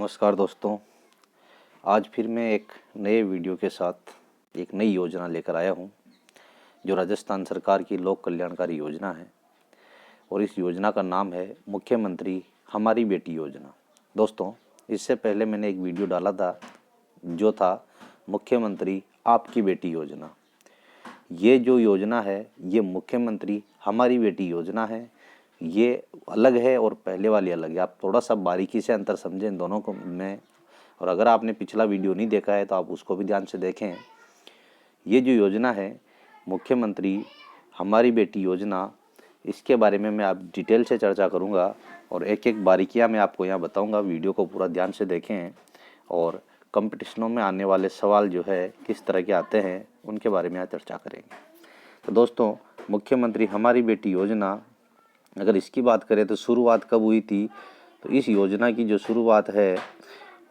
नमस्कार दोस्तों, आज फिर मैं एक नए वीडियो के साथ एक नई योजना लेकर आया हूं, जो राजस्थान सरकार की लोक कल्याणकारी योजना है और इस योजना का नाम है मुख्यमंत्री हमारी बेटी योजना। दोस्तों, इससे पहले मैंने एक वीडियो डाला था जो था मुख्यमंत्री आपकी बेटी योजना। ये जो योजना है ये मुख्यमंत्री हमारी बेटी योजना है, ये अलग है और पहले वाली अलग है। आप थोड़ा सा बारीकी से अंतर समझें इन दोनों को में, और अगर आपने पिछला वीडियो नहीं देखा है तो आप उसको भी ध्यान से देखें। ये जो योजना है मुख्यमंत्री हमारी बेटी योजना, इसके बारे में मैं आप डिटेल से चर्चा करूंगा और एक एक बारीकियां मैं आपको यहाँ बताऊंगा। वीडियो को पूरा ध्यान से देखें और कंपटीशनों में आने वाले सवाल जो है किस तरह के आते हैं उनके बारे में यहाँ चर्चा करेंगे। तो दोस्तों, मुख्यमंत्री हमारी बेटी योजना, अगर इसकी बात करें तो शुरुआत कब हुई थी, तो इस योजना की जो शुरुआत है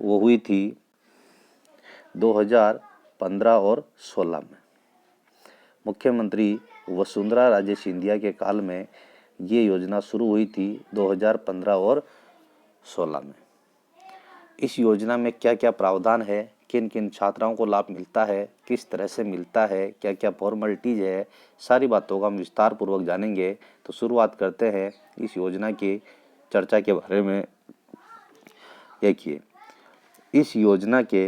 वो हुई थी 2015 और 16 में। मुख्यमंत्री वसुंधरा राजे सिंधिया के काल में ये योजना शुरू हुई थी 2015 और 16 में। इस योजना में क्या क्या प्रावधान है, किन किन छात्राओं को लाभ मिलता है, किस तरह से मिलता है, क्या क्या फॉर्मेलिटीज है, सारी बातों का हम विस्तार पूर्वक जानेंगे। तो शुरुआत करते हैं इस योजना की चर्चा के बारे में। देखिए, इस योजना के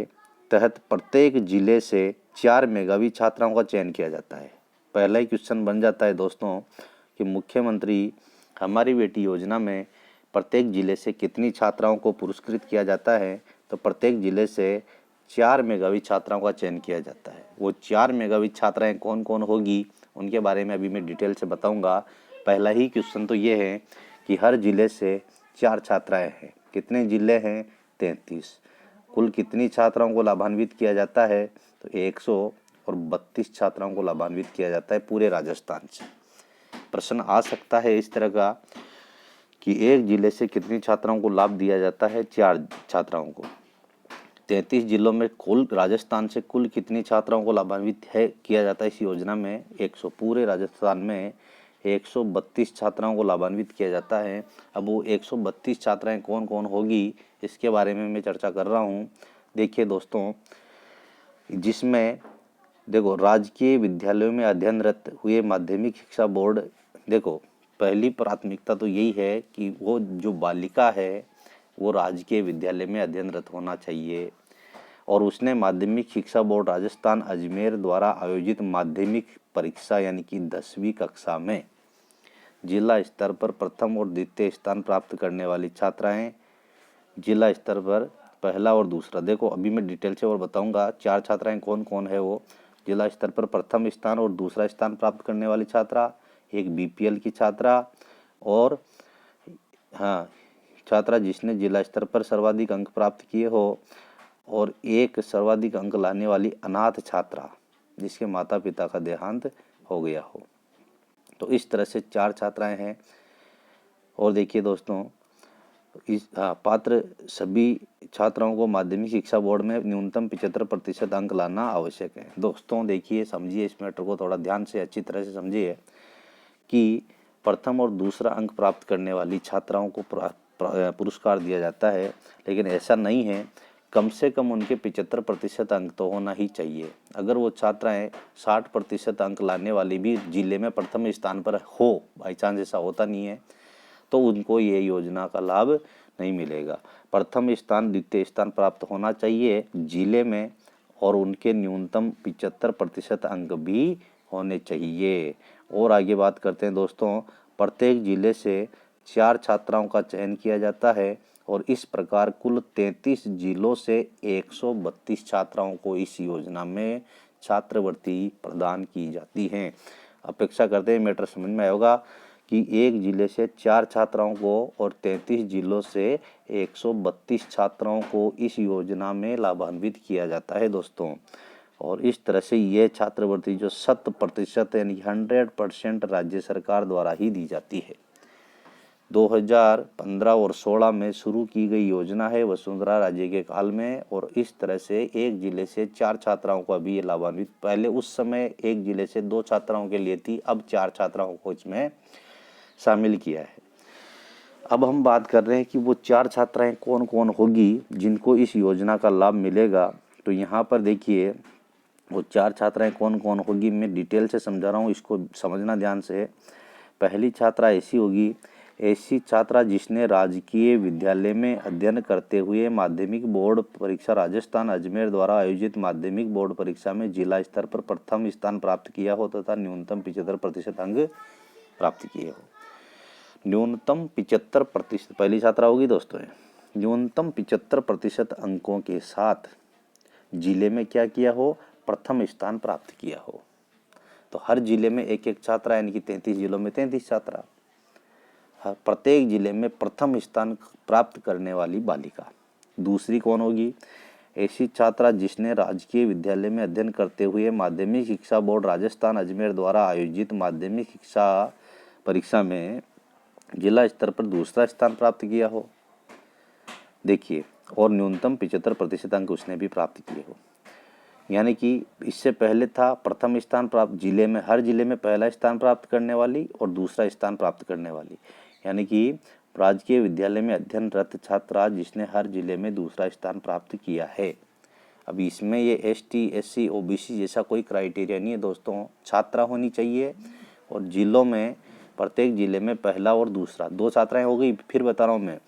तहत प्रत्येक जिले से 4 मेधावी छात्राओं का चयन किया जाता है। पहला ही क्वेश्चन बन जाता है दोस्तों कि मुख्यमंत्री हमारी बेटी योजना में प्रत्येक जिले से कितनी छात्राओं को पुरस्कृत किया जाता है, तो प्रत्येक जिले से 4 मेधावी छात्राओं का चयन किया जाता है। वो 4 मेधावी छात्राएं कौन कौन होगी उनके बारे में अभी मैं डिटेल से बताऊंगा। पहला ही क्वेश्चन तो ये है कि हर जिले से 4 छात्राएं हैं। कितने जिले हैं? 33। कुल कितनी छात्राओं को लाभान्वित किया जाता है, तो 132 छात्राओं को लाभान्वित किया जाता है पूरे राजस्थान से। प्रश्न आ सकता है इस तरह का कि एक जिले से कितनी छात्राओं को लाभ दिया जाता है? 4 छात्राओं को। 33 जिलों में कुल राजस्थान से कुल कितनी छात्राओं को लाभान्वित है किया जाता है इस योजना में? 100। पूरे राजस्थान में 132 छात्राओं को लाभान्वित किया जाता है। अब वो 132 छात्राएं कौन कौन होगी इसके बारे में मैं चर्चा कर रहा हूँ। देखिए दोस्तों, जिसमें देखो राजकीय विद्यालयों में अध्ययनरत हुए माध्यमिक शिक्षा बोर्ड, देखो पहली प्राथमिकता तो यही है कि वो जो बालिका है वो राजकीय विद्यालय में अध्ययनरत होना चाहिए और उसने माध्यमिक शिक्षा बोर्ड राजस्थान अजमेर द्वारा आयोजित माध्यमिक परीक्षा यानी कि 10वीं कक्षा में जिला स्तर पर प्रथम और द्वितीय स्थान प्राप्त करने वाली छात्राएं, जिला स्तर पर पहला और दूसरा, देखो अभी मैं डिटेल से और बताऊंगा 4 छात्राएं कौन कौन है वो। जिला स्तर पर प्रथम स्थान और दूसरा स्थान प्राप्त करने वाली छात्रा, एक बीपीएल की छात्रा और छात्रा जिसने जिला स्तर पर सर्वाधिक अंक प्राप्त किए हो, और एक सर्वाधिक अंक लाने वाली अनाथ छात्रा जिसके माता पिता का देहांत हो गया हो। तो इस तरह से 4 छात्राएं हैं। और देखिए दोस्तों, इस पात्र सभी छात्राओं को माध्यमिक शिक्षा बोर्ड में न्यूनतम 75% अंक लाना आवश्यक है। दोस्तों देखिए, समझिए इस मैटर को थोड़ा ध्यान से अच्छी तरह से समझिए कि प्रथम और दूसरा अंक प्राप्त करने वाली छात्राओं को पुरस्कार दिया जाता है, लेकिन ऐसा नहीं है। कम से कम उनके 75% अंक तो होना ही चाहिए। अगर वो छात्राएं 60% अंक लाने वाली भी जिले में प्रथम स्थान पर हो, बाई चांस ऐसा होता नहीं है, तो उनको ये योजना का लाभ नहीं मिलेगा। प्रथम स्थान द्वितीय स्थान प्राप्त होना चाहिए जिले में और उनके न्यूनतम 75% अंक भी होने चाहिए। और आगे बात करते हैं दोस्तों, प्रत्येक जिले से 4 छात्राओं का चयन किया जाता है और इस प्रकार कुल 33 जिलों से 132 छात्राओं को इस योजना में छात्रवृत्ति प्रदान की जाती है। अपेक्षा करते हैं मैटर समझ में आएगा कि एक जिले से 4 छात्राओं को और 33 जिलों से 132 छात्राओं को इस योजना में लाभान्वित किया जाता है दोस्तों। और इस तरह से ये छात्रवृत्ति जो 100% यानी 100% राज्य सरकार द्वारा ही दी जाती है। 2015 और 16 में शुरू की गई योजना है वसुंधरा राजे के काल में, और इस तरह से एक जिले से 4 छात्राओं को अभी ये लाभान्वित, पहले उस समय एक जिले से 2 छात्राओं के लिए थी, अब 4 छात्राओं को इसमें शामिल किया है। अब हम बात कर रहे हैं कि वो 4 छात्राएं कौन कौन होगी जिनको इस योजना का लाभ मिलेगा। तो यहाँ पर देखिए वो 4 छात्राएं कौन कौन होगी, मैं डिटेल से समझा रहा हूँ, इसको समझना ध्यान से। पहली छात्रा ऐसी होगी, ऐसी छात्रा जिसने राजकीय विद्यालय में अध्ययन करते हुए माध्यमिक बोर्ड परीक्षा राजस्थान अजमेर द्वारा आयोजित माध्यमिक बोर्ड परीक्षा में जिला स्तर पर प्रथम स्थान प्राप्त किया हो तथा न्यूनतम 75% अंक प्राप्त किए हो। न्यूनतम 75%, पहली छात्रा होगी दोस्तों। न्यूनतम 75% अंकों के साथ जिले में क्या किया हो, प्रथम स्थान प्राप्त किया हो। तो हर जिले में एक एक छात्रा, यानी कि 33 जिलों में 33 छात्रा। प्रत्येक जिले में प्रथम स्थान प्राप्त करने वाली बालिका। दूसरी कौन होगी, ऐसी छात्रा जिसने राजकीय विद्यालय में अध्ययन करते हुए माध्यमिक शिक्षा बोर्ड राजस्थान अजमेर द्वारा आयोजित माध्यमिक शिक्षा परीक्षा में जिला स्तर पर दूसरा स्थान प्राप्त किया हो। देखिए, और न्यूनतम 75% अंक उसने भी प्राप्त किए हो। यानी कि इससे पहले था प्रथम स्थान प्राप्त, जिले में हर जिले में पहला स्थान प्राप्त करने वाली और दूसरा स्थान प्राप्त करने वाली, यानी कि राजकीय विद्यालय में अध्ययनरत छात्रा जिसने हर जिले में दूसरा स्थान प्राप्त किया है। अब इसमें ये ST SC OBC जैसा कोई क्राइटेरिया नहीं है दोस्तों, छात्रा होनी चाहिए और जिलों में प्रत्येक जिले में पहला और दूसरा। 2 छात्राएं हो गई, फिर बता रहा हूँ मैं।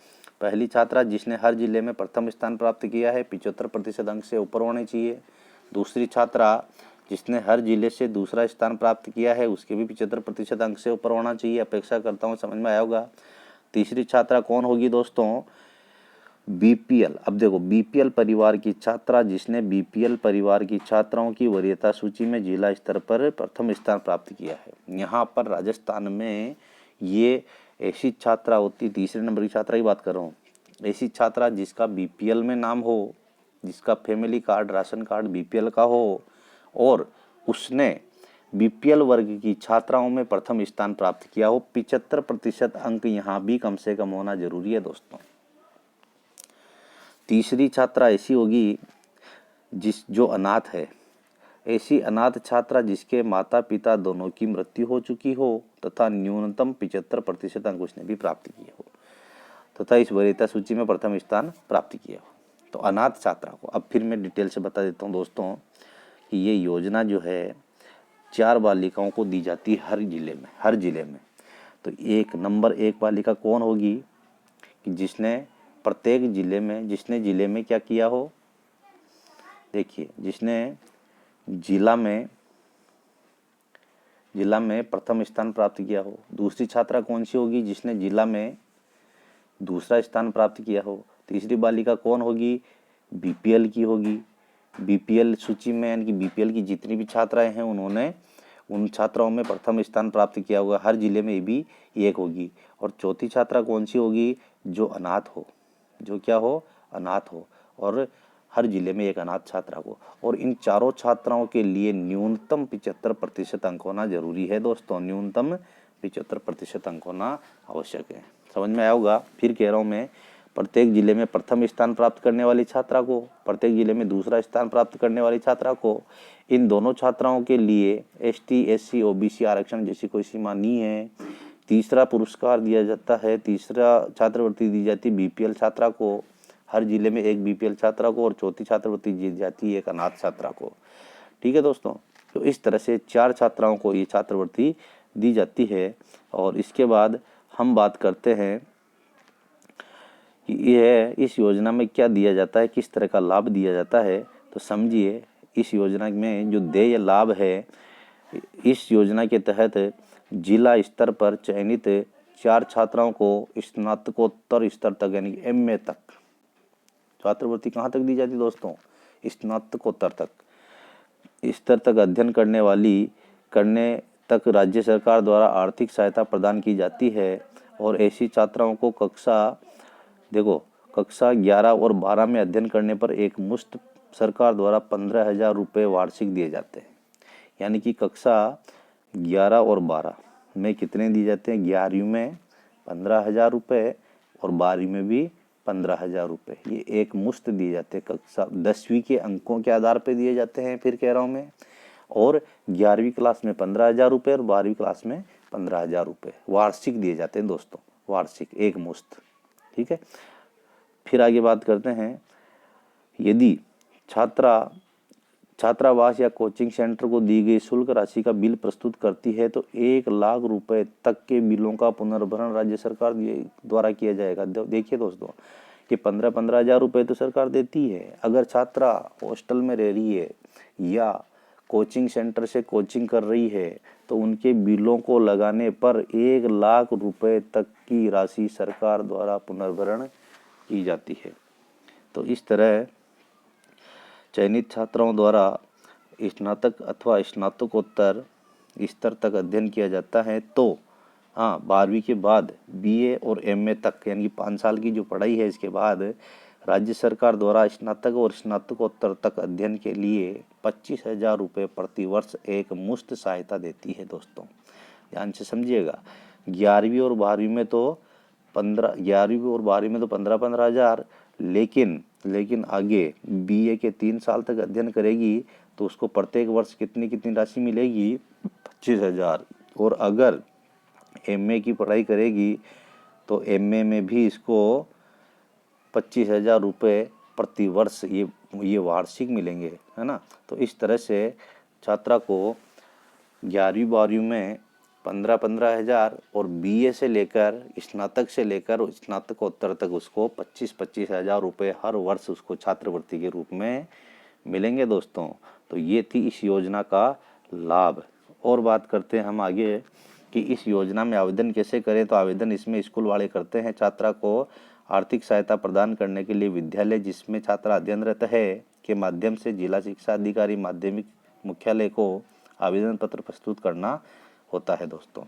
पहली छात्रा जिसने हर जिले में प्रथम स्थान प्राप्त किया है, 75% अंक से ऊपर होने चाहिए। दूसरी छात्रा जिसने हर जिले से दूसरा स्थान प्राप्त किया है, उसके भी 75% अंक से ऊपर होना चाहिए। अपेक्षा करता हूँ समझ में आया होगा। तीसरी छात्रा कौन होगी दोस्तों, BPL। अब देखो, BPL परिवार की छात्रा जिसने BPL परिवार की छात्राओं की वरीयता सूची में जिला स्तर पर प्रथम स्थान प्राप्त किया है। यहाँ पर राजस्थान में ये ऐसी छात्रा होती, तीसरे नंबर की छात्रा की बात कर रहा हूँ, ऐसी छात्रा जिसका BPL में नाम हो, जिसका family card ration card BPL का हो और उसने BPL वर्ग की छात्राओं में प्रथम स्थान प्राप्त किया हो। 75% अंक यहाँ भी कम से कम होना जरूरी है दोस्तों। तीसरी छात्रा ऐसी होगी जो अनाथ है, ऐसी अनाथ छात्रा जिसके माता पिता दोनों की मृत्यु हो चुकी हो तथा न्यूनतम 75% अंक उसने भी प्राप्त किए हो तथा इस वरीयता सूची में प्रथम स्थान प्राप्त किया हो। तो अनाथ छात्रा को अब फिर मैं डिटेल से बता देता हूँ दोस्तों कि ये योजना जो है 4 बालिकाओं को दी जाती है हर जिले में। तो एक नंबर 1 बालिका कौन होगी कि जिसने प्रत्येक जिले में क्या किया हो, देखिए, जिसने जिला में प्रथम स्थान प्राप्त किया हो। दूसरी छात्रा कौन सी होगी, जिसने जिला में दूसरा स्थान प्राप्त किया हो। तीसरी बालिका कौन होगी, BPL की होगी। BPL सूची में, यानी कि BPL की जितनी भी छात्राएं हैं उन्होंने उन छात्राओं में प्रथम स्थान प्राप्त किया होगा। हर जिले में भी एक होगी। और चौथी छात्रा कौन सी होगी, जो अनाथ हो, जो क्या हो, अनाथ हो, और हर जिले में एक अनाथ छात्रा को। और इन चारों छात्राओं के लिए न्यूनतम 75% अंक होना जरूरी है दोस्तों। न्यूनतम 75% अंक होना आवश्यक है। समझ में आया होगा। फिर कह रहा हूँ मैं, प्रत्येक जिले में प्रथम स्थान प्राप्त करने वाली छात्रा को, प्रत्येक जिले में दूसरा स्थान प्राप्त करने वाली छात्रा को, इन दोनों छात्राओं के लिए ST SC OBC आरक्षण जैसी कोई सीमा नहीं है। तीसरा पुरस्कार दिया जाता है, तीसरा छात्रवृत्ति दी जाती है BPL छात्रा को, हर जिले में एक BPL छात्रा को, और चौथी छात्रवृत्ति दी जाती है एक अनाथ छात्रा को। ठीक है दोस्तों। तो इस तरह से 4 छात्राओं को ये छात्रवृत्ति दी जाती है। और इसके बाद हम बात करते हैं कि यह इस योजना में क्या दिया जाता है, किस तरह का लाभ दिया जाता है। तो समझिए, इस योजना में जो देय लाभ है, इस योजना के तहत जिला स्तर पर चयनित 4 छात्राओं को स्नातकोत्तर स्तर तक, यानी MA तक छात्रवृत्ति कहाँ तक दी जाती है दोस्तों, स्नातकोत्तर तक स्तर तक अध्ययन करने तक राज्य सरकार द्वारा आर्थिक सहायता प्रदान की जाती है। और ऐसी छात्राओं को कक्षा 11 और 12 में अध्ययन करने पर एक मुश्त सरकार द्वारा 15,000 रुपये वार्षिक दिए जाते हैं। यानी कि कक्षा 11 और 12 में कितने दिए जाते हैं, 11वीं में 15,000 रुपये और 12वीं में भी 15,000 रुपये। ये एक मुश्त दिए जाते हैं। कक्षा 10वीं के अंकों के आधार पर दिए जाते हैं, फिर कह रहा हूँ मैं। और 11वीं क्लास में 15,000 रुपये और 12वीं क्लास में 15,000 रुपये वार्षिक दिए जाते हैं दोस्तों। वार्षिक एक मुश्त। ठीक है, फिर आगे बात करते हैं, यदि छात्रावास या कोचिंग सेंटर को दी गई शुल्क राशि का बिल प्रस्तुत करती है तो 1 लाख रुपए तक के बिलों का पुनर्भरण राज्य सरकार द्वारा किया जाएगा। देखिए दोस्तों कि 15-15 हजार रुपये तो सरकार देती है। अगर छात्रा हॉस्टल में रह रही है या कोचिंग सेंटर से कोचिंग कर रही है तो उनके बिलों को लगाने पर 1 लाख रुपए तक की राशि सरकार द्वारा पुनर्भरण की जाती है। तो इस तरह चयनित छात्राओं द्वारा स्नातक अथवा स्नातकोत्तर स्तर तक अध्ययन किया जाता है। तो हाँ, 12वीं के बाद बीए और एमए तक यानी कि 5 साल की जो पढ़ाई है, इसके बाद राज्य सरकार द्वारा स्नातक और स्नातकोत्तर तक अध्ययन के लिए 25,000 रुपये प्रति वर्ष एक मुश्त सहायता देती है। दोस्तों ध्यान से समझिएगा, 11वीं और 12वीं में तो 15-15 हजार, लेकिन आगे बीए के 3 साल तक अध्ययन करेगी तो उसको प्रत्येक वर्ष कितनी राशि मिलेगी, 25,000। और अगर एमए की पढ़ाई करेगी तो एमए में भी इसको 25,000 रुपये प्रति वर्ष ये वार्षिक मिलेंगे, है ना। तो इस तरह से छात्रा को 11वीं-12वीं में 15-15 हजार और बीए से लेकर स्नातक से लेकर स्नातकोत्तर तक उसको 25-25 हजार रुपये हर वर्ष उसको छात्रवृत्ति के रूप में मिलेंगे। दोस्तों तो ये थी इस योजना का लाभ। और बात करते हैं हम आगे कि इस योजना में आवेदन कैसे करें। तो आवेदन इसमें स्कूल वाले करते हैं। छात्रा को आर्थिक सहायता प्रदान करने के लिए विद्यालय जिसमें छात्रा अध्ययनरत है के माध्यम से जिला शिक्षा अधिकारी माध्यमिक मुख्यालय को आवेदन पत्र प्रस्तुत करना होता है। दोस्तों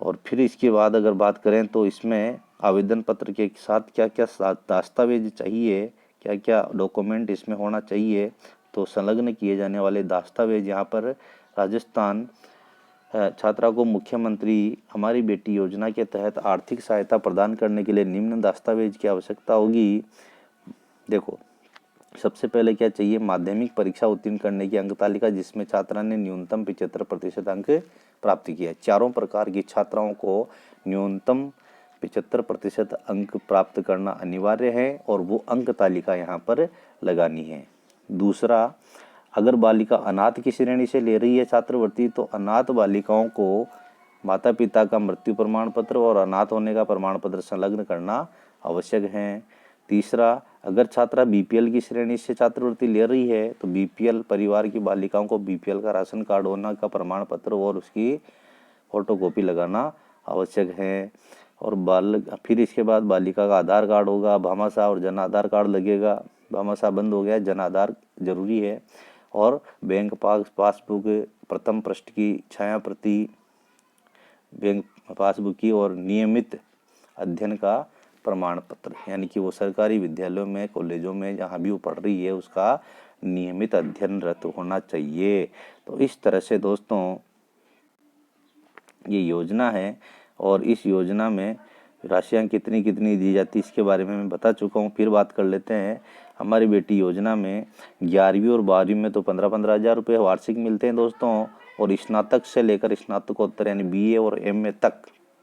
और फिर इसके बाद अगर बात करें तो इसमें आवेदन पत्र के साथ क्या क्या दस्तावेज चाहिए, क्या क्या डॉक्यूमेंट इसमें होना चाहिए, तो संलग्न किए जाने वाले दस्तावेज यहाँ पर राजस्थान छात्रा को मुख्यमंत्री हमारी बेटी योजना के तहत आर्थिक सहायता प्रदान करने के लिए निम्न दस्तावेज की आवश्यकता होगी। देखो सबसे पहले क्या चाहिए, माध्यमिक परीक्षा उत्तीर्ण करने की अंक तालिका जिसमें छात्रा ने न्यूनतम 75% अंक प्राप्त किया है। चारों प्रकार की छात्राओं को न्यूनतम 75% अंक प्राप्त करना अनिवार्य है और वो अंक तालिका यहाँ पर लगानी है। दूसरा, अगर बालिका अनाथ की श्रेणी से ले रही है छात्रवृत्ति तो अनाथ बालिकाओं को माता पिता का मृत्यु प्रमाण पत्र और अनाथ होने का प्रमाण पत्र संलग्न करना आवश्यक है। तीसरा, अगर छात्रा बीपीएल की श्रेणी से छात्रवृत्ति ले रही है तो बीपीएल परिवार की बालिकाओं को बीपीएल का राशन कार्ड होना का प्रमाण पत्र और उसकी फोटोकॉपी लगाना आवश्यक है। और फिर इसके बाद बालिका का आधार कार्ड होगा, भामाशाह और जन आधार कार्ड लगेगा। भामाशाह बंद हो गया, जन आधार जरूरी है। और बैंक पासबुक प्रथम पृष्ठ की छाया प्रति बैंक पासबुक की और नियमित अध्ययन का प्रमाण पत्र, यानी कि वो सरकारी विद्यालयों में कॉलेजों में जहाँ भी वो पढ़ रही है उसका नियमित अध्ययनरत होना चाहिए। तो इस तरह से दोस्तों ये योजना है और इस योजना में राशियाँ कितनी कितनी दी जाती है इसके बारे में मैं बता चुका हूँ। फिर बात कर लेते हैं, हमारी बेटी योजना में 11वीं और 12वीं में तो 15-15 हजार रुपये वार्षिक मिलते हैं दोस्तों। और स्नातक से लेकर स्नातकोत्तर यानी बीए और एमए तक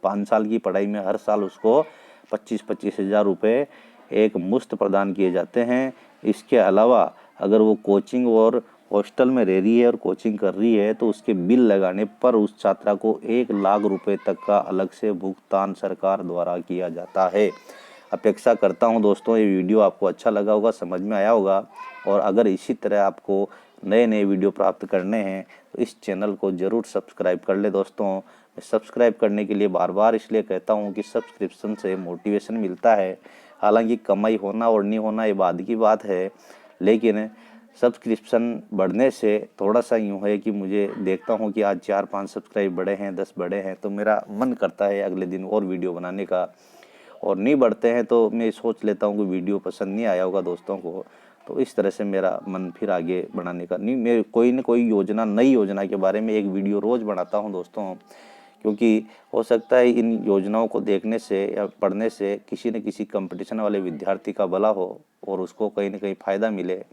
5 साल की पढ़ाई में हर साल उसको 25-25 हजार रुपये एक मुश्त प्रदान किए जाते हैं। इसके अलावा अगर वो कोचिंग और हॉस्टल में रह रही है और कोचिंग कर रही है तो उसके बिल लगाने पर उस छात्रा को 1 लाख रुपए तक का अलग से भुगतान सरकार द्वारा किया जाता है। अपेक्षा करता हूं दोस्तों ये वीडियो आपको अच्छा लगा होगा, समझ में आया होगा। और अगर इसी तरह आपको नए नए वीडियो प्राप्त करने हैं तो इस चैनल को ज़रूर सब्सक्राइब कर ले दोस्तों। मैं सब्सक्राइब करने के लिए बार बार इसलिए कहता हूँ कि सब्सक्रिप्शन से मोटिवेशन मिलता है। हालांकि कमाई होना और नहीं होना ये बाद की बात है, लेकिन सब्सक्रिप्शन बढ़ने से थोड़ा सा यूँ है कि मुझे देखता हूँ कि आज 4-5 सब्सक्राइब बढ़े हैं, 10 बढ़े हैं तो मेरा मन करता है अगले दिन और वीडियो बनाने का। और नहीं बढ़ते हैं तो मैं सोच लेता हूँ कि वीडियो पसंद नहीं आया होगा दोस्तों को, तो इस तरह से मेरा मन फिर आगे बढ़ाने का नहीं, मैं कोई न कोई योजना नई योजना के बारे में एक वीडियो रोज़ बनाता हूँ दोस्तों। क्योंकि हो सकता है इन योजनाओं को देखने से या पढ़ने से किसी न किसी कंपटीशन वाले विद्यार्थी का भला हो और उसको कहीं न कहीं फ़ायदा मिले।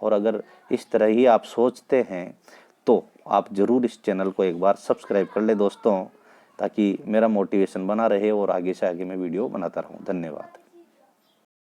और अगर इस तरह ही आप सोचते हैं तो आप ज़रूर इस चैनल को एक बार सब्सक्राइब कर ले दोस्तों। ताकि मेरा मोटिवेशन बना रहे और आगे से आगे मैं वीडियो बनाता रहूं। धन्यवाद।